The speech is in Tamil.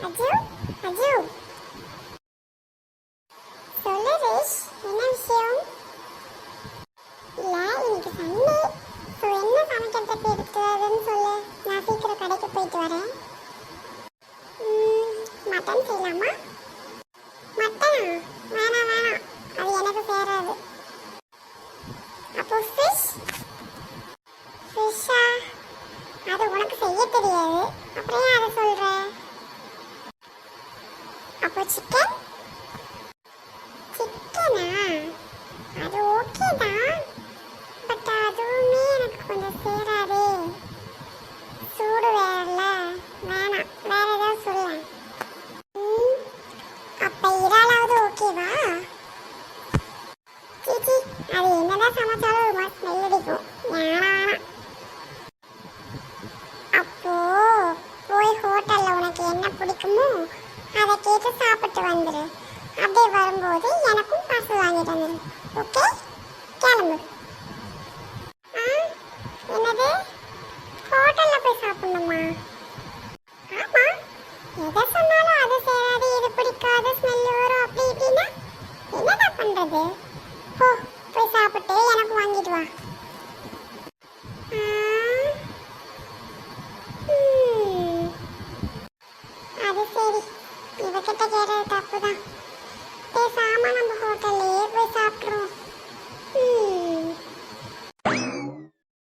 அஜு அஜு சொல்லு ரேஷ், என்ன விஷயம்? இல்ல இன்னைக்கு சண்டே, ஸோ என்ன சமைக்கிறதுக்கு எடுத்துறதுன்னு சொல்லு. நான் சீக்கிரம் கடைக்கு போயிட்டு வரேன். மட்டன் செய்யலாமா? மட்டனா? வேணாம் வேணாம், அது எனக்கு சேராது. அப்போ ஃபிஷ்? ஃபிஷ்ஷா? அது உனக்கு செய்ய தெரியாது, அப்புறம் ஏன் அதை சொல்ற? அப்போ சிக்கன்? சிக்கனா? அது ஓகே தான், பட் அதுவுமே எனக்கு கொஞ்சம் சேராதே. சூடு வேறல, வேணாம், வேற ஏதாவது சொல்ல. அப்ப இறாலாவது ஓகேவா? சீச்சி, அது என்னதான் சமைச்சாலும் ஒரு மாதிரி ஸ்மெல் அடிக்கும். வேணாம். அப்போ போய் ஹோட்டல்ல உனக்கு என்ன பிடிக்குமோ அதை கேட்டு சாப்பிட்டு வந்துரு. அப்படியே வரும்போது எனக்கும் பார்சல் வாங்கிட்டு வந்துரு. ஓகே, கிளம்பு. என்னது, ஹோட்டல்ல போய் சாப்பிடணுமா? ஆமா, எதை சொன்னாலும் அது சேராது, இது பிடிக்காது, ஸ்மெல் வரும், அப்படி இப்படின்னா என்னதான் பண்றது? போ, போய் சாப்பிட்டு எனக்கு வாங்கிட்டு வா. அது சரி, இவகிட்ட கேட்டது தப்புதான்.